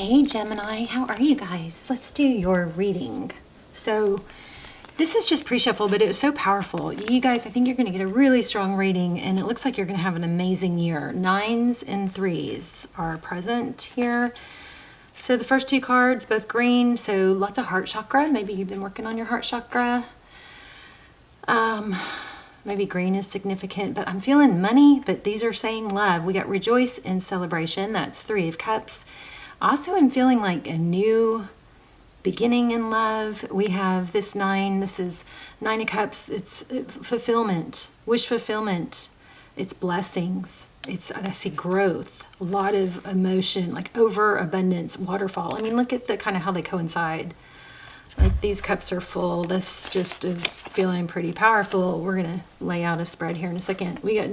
Hey Gemini, how are you guys? Let's do your reading. So this is just pre-shuffle, but it was so powerful. You guys, I think you're going to get a really strong reading, and it looks like you're going to have an amazing year. 9s and 3s are present here. So the first two cards, both green, so lots of heart chakra. Maybe you've been working on your heart chakra. Maybe green is significant, but I'm feeling money, but these are saying love. We got rejoice and celebration. That's 3 of cups. Also, I'm feeling like a new beginning in love. We have this 9. This is 9 of cups. It's fulfillment, wish fulfillment. It's blessings. I see growth, a lot of emotion, like overabundance, waterfall. I mean, look at the kind of how they coincide. Like these cups are full. This just is feeling pretty powerful. We're going to lay out a spread here in a second. We got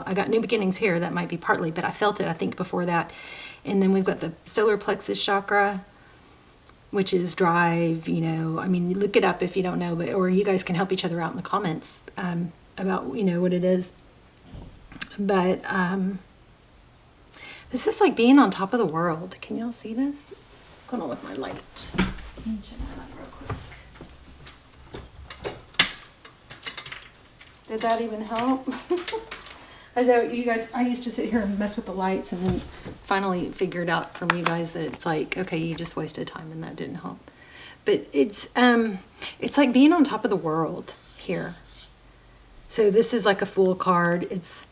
I got new beginnings here. That might be partly, but I felt it, I think, before that. And then we've got the solar plexus chakra, which is drive, I mean, look it up if you don't know, or you guys can help each other out in the comments about, what it is. But this is like being on top of the world. Can y'all see this? What's going on with my light? Let me check that out real quick. Did that even help? I know you guys, I used to sit here and mess with the lights, and then finally figured out from you guys that it's like, okay, you just wasted time and that didn't help. But it's like being on top of the world here. So this is like a Fool card. It's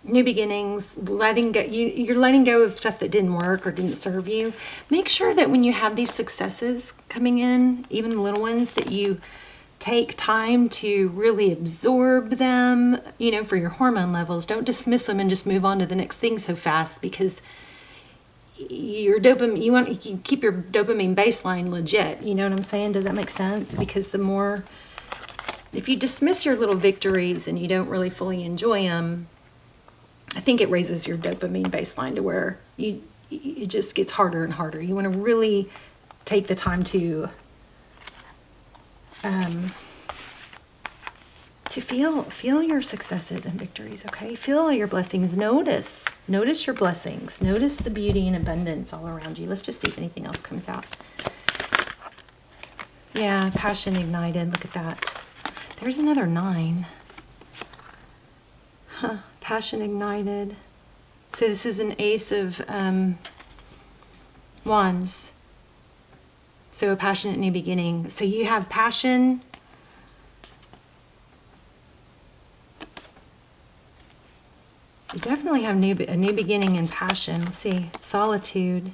new beginnings, letting go. You're letting go of stuff that didn't work or didn't serve you. Make sure that when you have these successes coming in, even the little ones, that you take time to really absorb them, for your hormone levels. Don't dismiss them and just move on to the next thing so fast, because your dopamine, you want to keep your dopamine baseline legit. You know what I'm saying? Does that make sense? Because if you dismiss your little victories and you don't really fully enjoy them, I think it raises your dopamine baseline to where it just gets harder and harder. You want to really take the time to feel your successes and victories, okay? Feel all your blessings. Notice your blessings. Notice the beauty and abundance all around you. Let's just see if anything else comes out. Yeah, passion ignited. Look at that. There's another 9. Huh, passion ignited. So this is an ace of wands. So a passionate new beginning. So you have passion. You definitely have a new beginning in passion. Let's see. Solitude.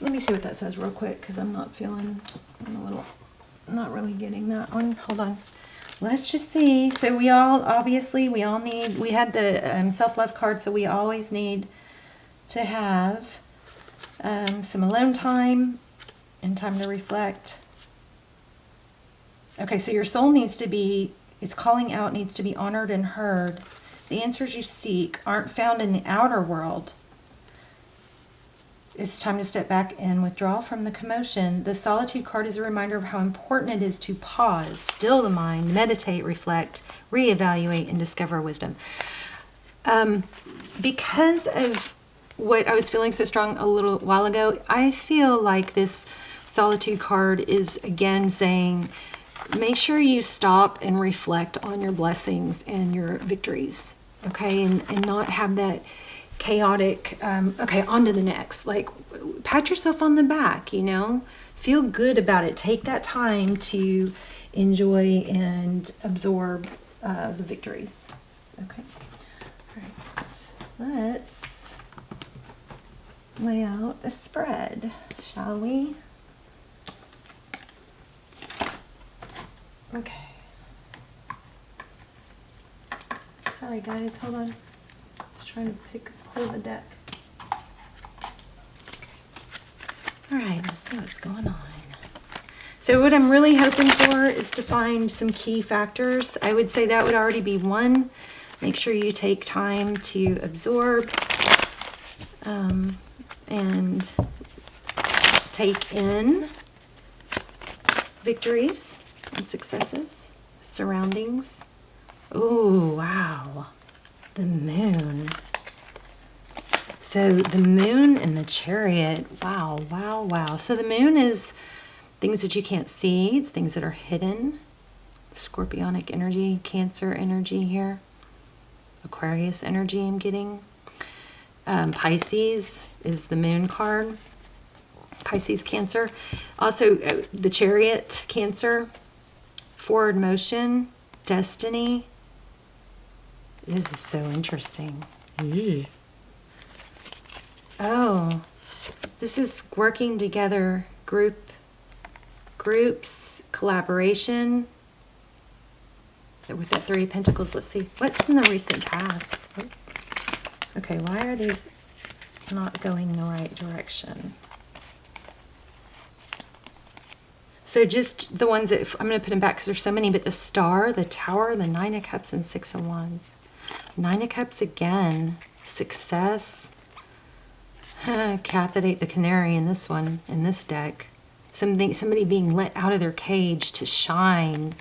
Let me see what that says real quick, because I'm not really getting that one. Hold on. Let's just see. So we all need, we had the self-love card, so we always need to have some alone time and time to reflect. Okay, so your soul it's calling out, needs to be honored and heard. The answers you seek aren't found in the outer world. It's time to step back and withdraw from the commotion. The solitude card is a reminder of how important it is to pause, still the mind, meditate, reflect, reevaluate, and discover wisdom. Because of what I was feeling so strong a little while ago, I feel like this solitude card is again saying, make sure you stop and reflect on your blessings and your victories, okay? And not have that chaotic, okay, on to the next. Like, pat yourself on the back, feel good about it. Take that time to enjoy and absorb the victories. Okay. All right. Let's lay out a spread, shall we? Okay. Sorry guys, hold on. Just trying to pull the deck. All right, let's see what's going on. So what I'm really hoping for is to find some key factors. I would say that would already be 1. Make sure you take time to absorb and take in victories and successes, surroundings. Oh, wow. The moon. So the moon and the chariot. Wow, wow, wow. So the moon is things that you can't see. It's things that are hidden. Scorpionic energy, Cancer energy here. Aquarius energy I'm getting. Pisces is the moon card. Pisces, Cancer. Also the chariot, Cancer. Forward motion, destiny. This is so interesting. Ew. Oh, this is working together, groups, collaboration. With that Three of Pentacles, let's see. What's in the recent past? Okay, why are these not going in the right direction? So just the ones that, I'm going to put them back because there's so many, but the Star, the Tower, the Nine of Cups, and Six of Wands. Nine of Cups again. Success. Cat that ate the canary in this one, in this deck. Somebody being let out of their cage to shine.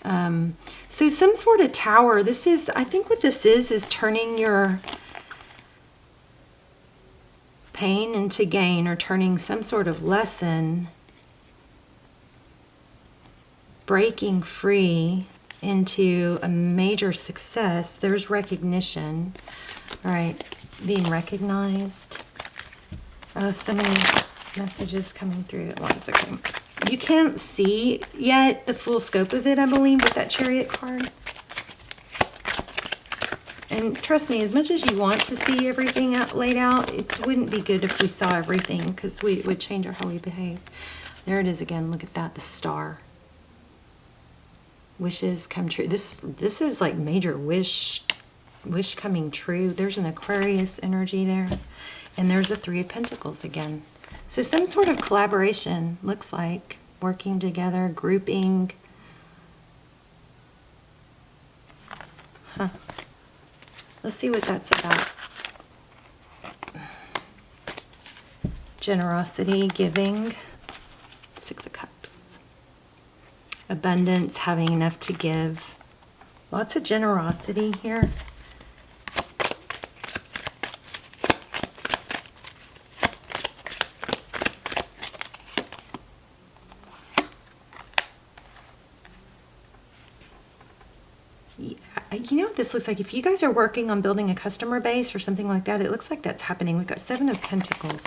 So some sort of tower. This is, I think what this is turning your pain into gain, or turning some sort of lesson, breaking free into a major success. There's recognition. All right, being recognized. Oh, so many messages coming through at once. Okay. You can't see yet the full scope of it, I believe, with that Chariot card. And trust me, as much as you want to see everything laid out, it wouldn't be good if we saw everything, because it would change how we behave. There it is again. Look at that, the Star. Wishes come true. This is like major wish coming true. There's an Aquarius energy there. And there's a Three of Pentacles again. So some sort of collaboration, looks like. Working together, grouping. Huh. Let's see what that's about. Generosity, giving. Six of Cups. Abundance, having enough to give. Lots of generosity here. You know what this looks like? If you guys are working on building a customer base or something like that, it looks like that's happening. We've got Seven of Pentacles.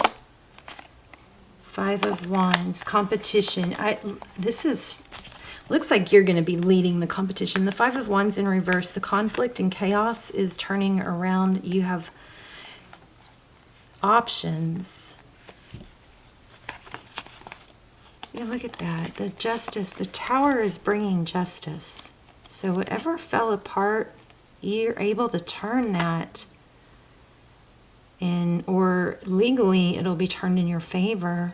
Five of Wands. Competition. Looks like you're going to be leading the competition. The Five of Wands in reverse. The conflict and chaos is turning around. You have options. Yeah, look at that. The Justice. The Tower is bringing justice. So whatever fell apart, you're able to turn that in, or legally it'll be turned in your favor.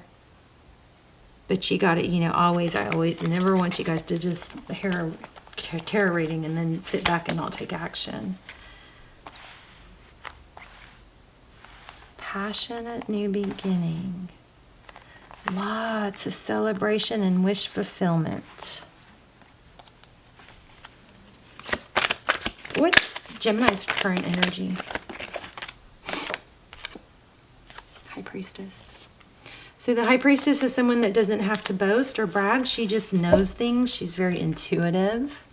But you got it, you know, I always never want you guys to just tarot reading and then sit back and not take action. Passionate new beginning. Lots of celebration and wish fulfillment. What's Gemini's current energy? High Priestess. So the High Priestess is someone that doesn't have to boast or brag. She just knows things. She's very intuitive.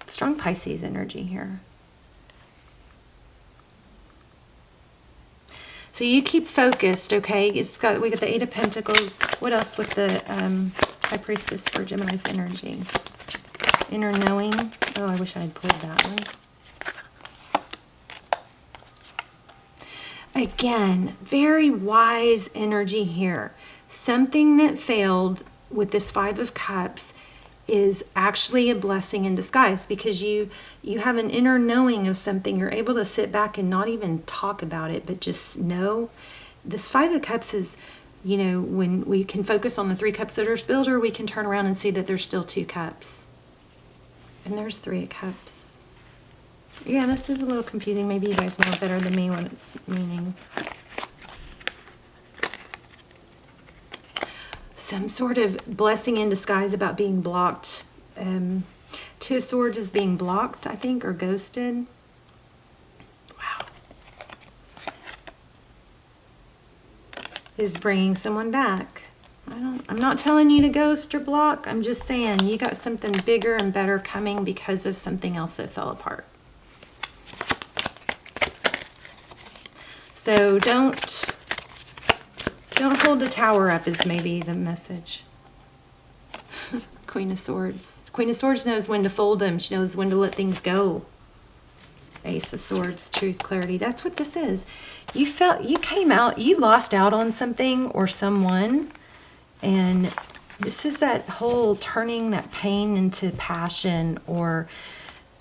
Strong Pisces energy here. So you keep focused, okay? We got the Eight of Pentacles. What else with the High Priestess for Gemini's energy? Inner knowing. Oh, I wish I had pulled that one. Again, very wise energy here. Something that failed with this Five of Cups is actually a blessing in disguise, because you have an inner knowing of something. You're able to sit back and not even talk about it, but just know. This Five of Cups is, you know, when we can focus on the three cups that are spilled, or we can turn around and see that there's still two cups. And there's Three of Cups. Yeah, this is a little confusing. Maybe you guys know better than me what it's meaning. Some sort of blessing in disguise about being blocked. Two of Swords is being blocked, I think, or ghosted. is bringing someone back. I'm not telling you to ghost or block. I'm just saying you got something bigger and better coming because of something else that fell apart. So don't hold the tower up is maybe the message. Queen of Swords. Queen of Swords knows when to fold them. She knows when to let things go. Ace of Swords, truth, clarity. That's what this is. You came out, you lost out on something or someone. And this is that whole turning that pain into passion, or,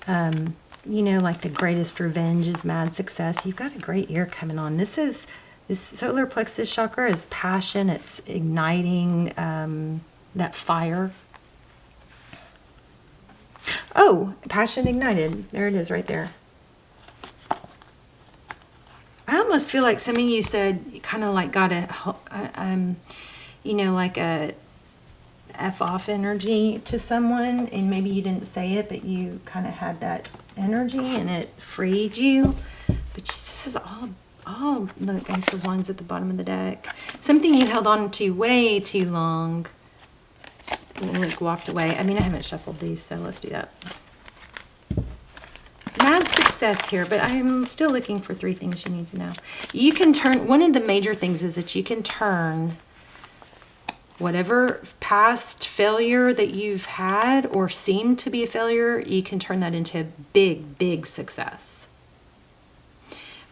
you know, like the greatest revenge is mad success. You've got a great year coming on. This solar plexus chakra is passion. It's igniting that fire. Oh, passion ignited. There it is right there. I almost feel like some of you said you kind of like got you know, like a F off energy to someone, and maybe you didn't say it, but you kind of had that energy and it freed you. But this is all the Ace of Wands at the bottom of the deck. Something you held on to way too long, like walked away. I mean, I haven't shuffled these, so let's do that. Mad success here, but I'm still looking for 3 things you need to know. You can turn, one of the major things is that you can turn whatever past failure that you've had or seemed to be a failure, you can turn that into a big, big success.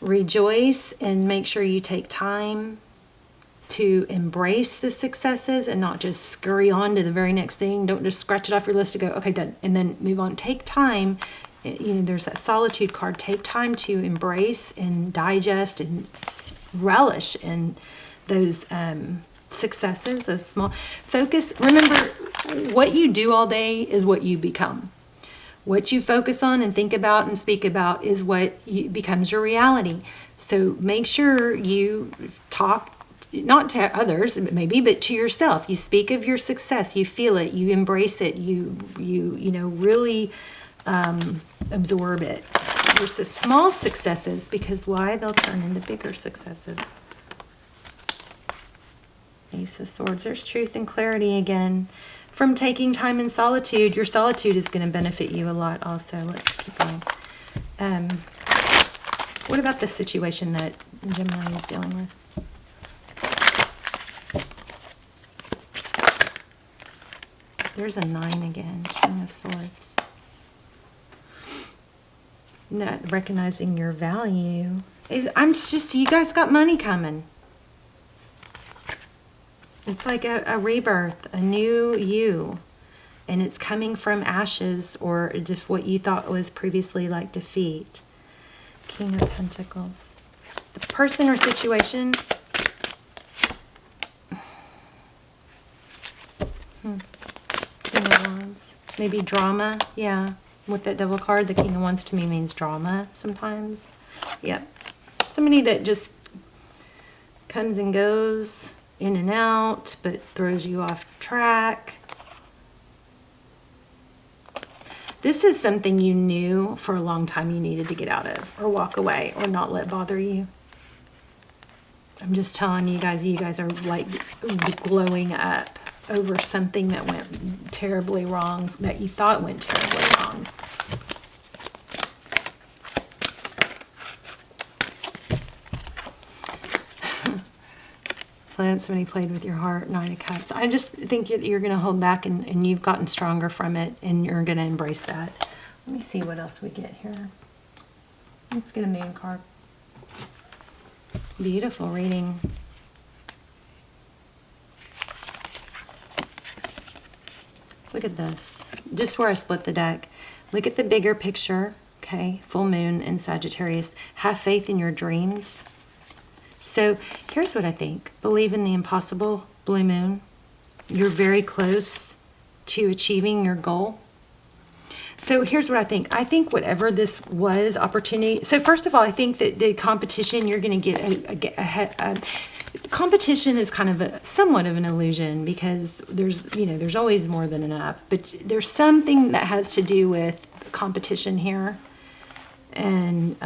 Rejoice and make sure you take time to embrace the successes and not just scurry on to the very next thing. Don't just scratch it off your list to go, okay, done, and then move on. Take time. You know, there's that solitude card. Take time to embrace and digest and relish in those successes, those small. Focus. Remember, what you do all day is what you become. What you focus on and think about and speak about is what becomes your reality. So make sure you talk, not to others maybe, but to yourself. You speak of your success. You feel it. You embrace it. You know, really absorb it. There's small successes, because why? They'll turn into bigger successes. Ace of Swords. There's truth and clarity again. From taking time in solitude, your solitude is going to benefit you a lot also. Let's keep going. What about the situation that Gemini is dealing with? There's a 9 again. King of Swords. Not recognizing your value. You guys got money coming. It's like a rebirth, a new you. And it's coming from ashes or just what you thought was previously like defeat. King of Pentacles. The person or situation. King of Wands. Maybe drama. Yeah. With that Devil card, the King of Wands to me means drama sometimes. Yep. Somebody that just comes and goes, in and out, but throws you off track. This is something you knew for a long time you needed to get out of, or walk away, or not let bother you. I'm just telling you guys are like glowing up over something that went terribly wrong, that you thought went terribly wrong. Somebody played with your heart, 9 of Cups. I just think you're going to hold back, and you've gotten stronger from it, and you're going to embrace that. Let me see what else we get here. Let's get a Moon card. Beautiful reading. Look at this. Just where I split the deck. Look at the bigger picture. Okay, full moon in Sagittarius. Have faith in your dreams. So here's what I think. Believe in the impossible, blue moon. You're very close to achieving your goal. So here's what I think. I think whatever this was, opportunity. So first of all, I think that the competition, you're going to get competition is kind of somewhat of an illusion, because there's always more than enough. But there's something that has to do with competition here, and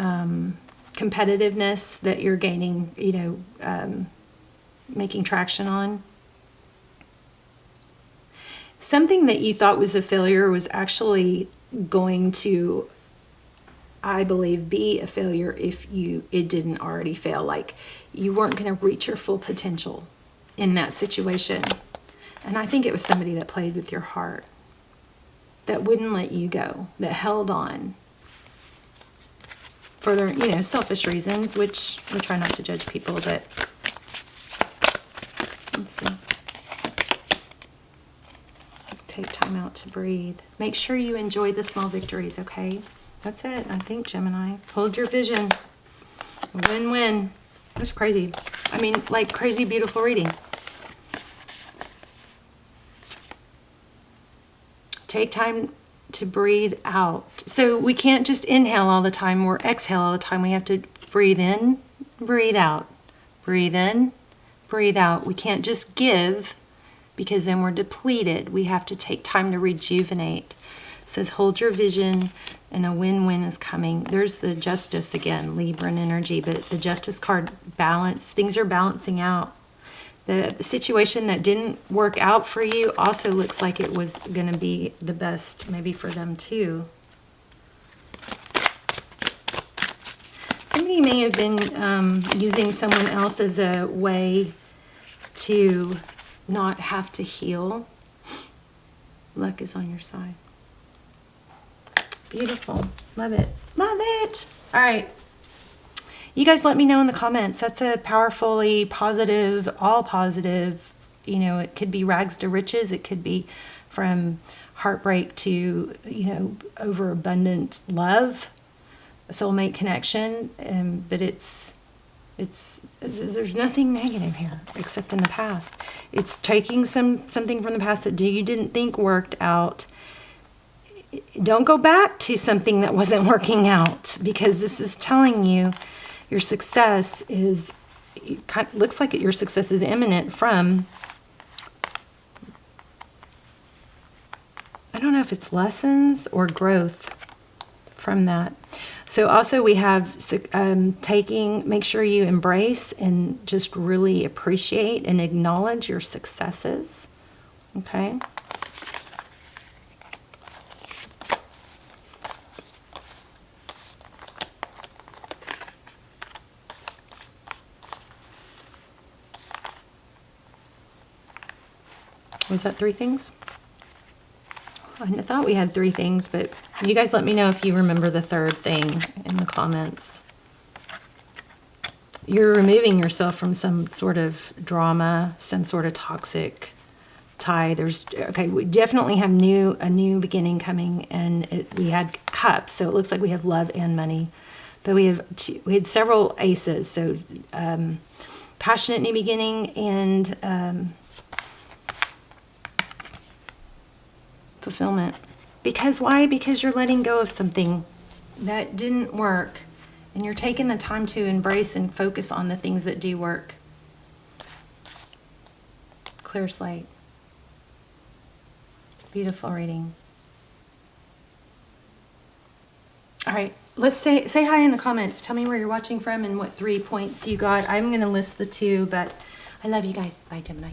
competitiveness that you're gaining, making traction on. Something that you thought was a failure was actually going to, I believe, be a failure if it didn't already fail. Like you weren't going to reach your full potential in that situation. And I think it was somebody that played with your heart, that wouldn't let you go, that held on for their, you know, selfish reasons, which we try not to judge people, but let's see. Take time out to breathe. Make sure you enjoy the small victories, okay? That's it, I think, Gemini. Hold your vision. Win-win. That's crazy. I mean, like crazy beautiful reading. Take time to breathe out. So we can't just inhale all the time or exhale all the time. We have to breathe in, breathe out. Breathe in, breathe out. We can't just give, because then we're depleted. We have to take time to rejuvenate. It says hold your vision and a win-win is coming. There's the Justice again, Libran energy, but the Justice card, balance. Things are balancing out. The situation that didn't work out for you also looks like it was going to be the best maybe for them too. Somebody may have been using someone else as a way to not have to heal. Luck is on your side. Beautiful. Love it. Love it. All right. You guys let me know in the comments. That's a powerfully positive, all positive. You know, it could be rags to riches. It could be from heartbreak to, you know, overabundant love, a soulmate connection. But there's nothing negative here except in the past. It's taking something from the past that you didn't think worked out. Don't go back to something that wasn't working out, because this is telling you your success is, looks like your success is imminent from, I don't know if it's lessons or growth from that. So also we have make sure you embrace and just really appreciate and acknowledge your successes. Okay. Was that 3 things? I thought we had 3 things, but you guys let me know if you remember the 3rd thing in the comments. You're removing yourself from some sort of drama, some sort of toxic tie. Okay, we definitely have a new beginning coming, and we had cups, so it looks like we have love and money. But we had several aces, so passionate new beginning and fulfillment. Because why? Because you're letting go of something that didn't work, and you're taking the time to embrace and focus on the things that do work. Clear slate. Beautiful reading. All right, let's say hi in the comments. Tell me where you're watching from and what 3 points you got. I'm going to list the 2, but I love you guys. Bye, Gemini.